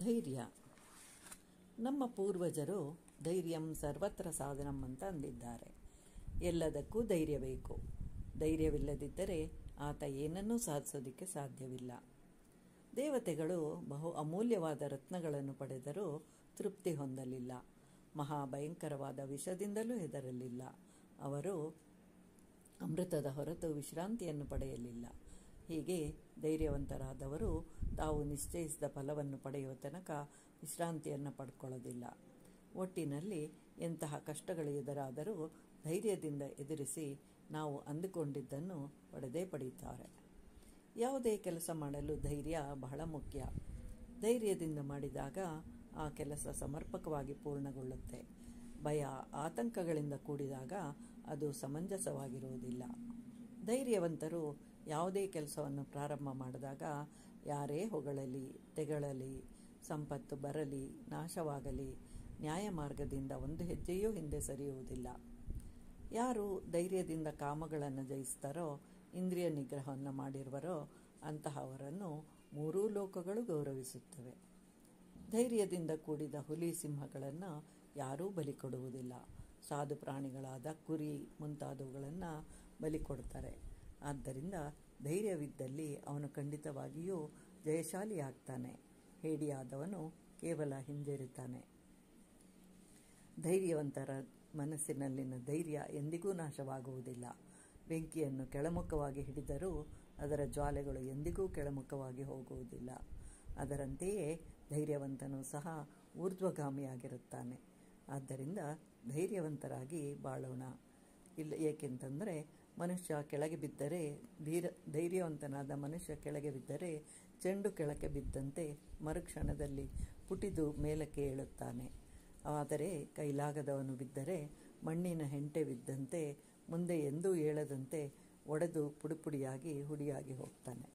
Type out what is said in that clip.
ಧೈರ್ಯ. ನಮ್ಮ ಪೂರ್ವಜರು ಧೈರ್ಯಂ ಸರ್ವತ್ರ ಸಾಧನಂ ಅಂತ ಅಂದಿದ್ದಾರೆ. ಎಲ್ಲದಕ್ಕೂ ಧೈರ್ಯ ಬೇಕು. ಧೈರ್ಯವಿಲ್ಲದಿದ್ದರೆ ಆತ ಏನನ್ನೂ ಸಾಧಿಸೋದಕ್ಕೆ ಸಾಧ್ಯವಿಲ್ಲ. ದೇವತೆಗಳು ಬಹು ಅಮೂಲ್ಯವಾದ ರತ್ನಗಳನ್ನು ಪಡೆದರೂ ತೃಪ್ತಿ ಹೊಂದಲಿಲ್ಲ. ಮಹಾಭಯಂಕರವಾದ ವಿಷದಿಂದಲೂ ಹೆದರಲಿಲ್ಲ. ಅವರು ಅಮೃತದ ಹೊರತು ವಿಶ್ರಾಂತಿಯನ್ನು ಪಡೆಯಲಿಲ್ಲ. ಹೀಗೆ ಧೈರ್ಯವಂತರಾದವರು ತಾವು ನಿಶ್ಚಯಿಸಿದ ಫಲವನ್ನು ಪಡೆಯುವ ತನಕ ವಿಶ್ರಾಂತಿಯನ್ನು ಪಡ್ಕೊಳ್ಳೋದಿಲ್ಲ. ಒಟ್ಟಿನಲ್ಲಿ ಎಂತಹ ಕಷ್ಟಗಳು ಎದುರಾದರೂ ಧೈರ್ಯದಿಂದ ಎದುರಿಸಿ ನಾವು ಅಂದುಕೊಂಡಿದ್ದನ್ನು ಪಡೆದೇ ಪಡೆಯುತ್ತಾರೆ. ಯಾವುದೇ ಕೆಲಸ ಮಾಡಲು ಧೈರ್ಯ ಬಹಳ ಮುಖ್ಯ. ಧೈರ್ಯದಿಂದ ಮಾಡಿದಾಗ ಆ ಕೆಲಸ ಸಮರ್ಪಕವಾಗಿ ಪೂರ್ಣಗೊಳ್ಳುತ್ತೆ. ಭಯ, ಆತಂಕಗಳಿಂದ ಕೂಡಿದಾಗ ಅದು ಸಮಂಜಸವಾಗಿರುವುದಿಲ್ಲ. ಧೈರ್ಯವಂತರು ಯಾವುದೇ ಕೆಲಸವನ್ನು ಪ್ರಾರಂಭ ಮಾಡಿದಾಗ ಯಾರೇ ಹೊಗಳಲಿ, ತೆಗಳಲಿ, ಸಂಪತ್ತು ಬರಲಿ, ನಾಶವಾಗಲಿ, ನ್ಯಾಯ ಮಾರ್ಗದಿಂದ ಒಂದು ಹೆಜ್ಜೆಯೂ ಹಿಂದೆ ಸರಿಯುವುದಿಲ್ಲ. ಯಾರು ಧೈರ್ಯದಿಂದ ಕಾಮಗಳನ್ನು ಜಯಿಸ್ತಾರೋ, ಇಂದ್ರಿಯ ನಿಗ್ರಹವನ್ನು ಮಾಡಿರುವರೋ ಅಂತಹವರನ್ನು ಮೂರೂ ಲೋಕಗಳು ಗೌರವಿಸುತ್ತವೆ. ಧೈರ್ಯದಿಂದ ಕೂಡಿದ ಹುಲಿ, ಸಿಂಹಗಳನ್ನು ಯಾರೂ ಬಲಿ ಕೊಡುವುದಿಲ್ಲ. ಸಾಧು ಪ್ರಾಣಿಗಳಾದ ಕುರಿ ಮುಂತಾದವುಗಳನ್ನು ಬಲಿ ಕೊಡ್ತಾರೆ. ಆದ್ದರಿಂದ ಧೈರ್ಯವಿದ್ದಲ್ಲಿ ಅವನು ಖಂಡಿತವಾಗಿಯೂ ಜಯಶಾಲಿಯಾಗ್ತಾನೆ. ಹೇಡಿಯಾದವನು ಕೇವಲ ಹಿಂಜರಿತಾನೆ. ಧೈರ್ಯವಂತರ ಮನಸ್ಸಿನಲ್ಲಿನ ಧೈರ್ಯ ಎಂದಿಗೂ ನಾಶವಾಗುವುದಿಲ್ಲ. ಬೆಂಕಿಯನ್ನು ಕೆಳಮುಖವಾಗಿ ಹಿಡಿದರೂ ಅದರ ಜ್ವಾಲೆಗಳು ಎಂದಿಗೂ ಕೆಳಮುಖವಾಗಿ ಹೋಗುವುದಿಲ್ಲ. ಅದರಂತೆಯೇ ಧೈರ್ಯವಂತನೂ ಸಹ ಊರ್ಧ್ವಗಾಮಿಯಾಗಿರುತ್ತಾನೆ. ಆದ್ದರಿಂದ ಧೈರ್ಯವಂತರಾಗಿ ಬಾಳೋಣ. ಏಕೆಂತಂದರೆ ಮನುಷ್ಯ ಕೆಳಗೆ ಬಿದ್ದರೆ, ಧೈರ್ಯವಂತನಾದ ಮನುಷ್ಯ ಕೆಳಗೆ ಬಿದ್ದರೆ ಚೆಂಡು ಕೆಳಗೆ ಬಿದ್ದಂತೆ ಮರುಕ್ಷಣದಲ್ಲಿ ಪುಟಿದು ಮೇಲಕ್ಕೆ ಏಳುತ್ತಾನೆ. ಆದರೆ ಕೈಲಾಗದವನು ಬಿದ್ದರೆ ಮಣ್ಣಿನ ಹೆಂಟೆ ಬಿದ್ದಂತೆ ಮುಂದೆ ಎಂದೂ ಏಳದಂತೆ ಒಡೆದು ಪುಡಿಪುಡಿಯಾಗಿ ಹುಡಿಯಾಗಿ ಹೋಗ್ತಾನೆ.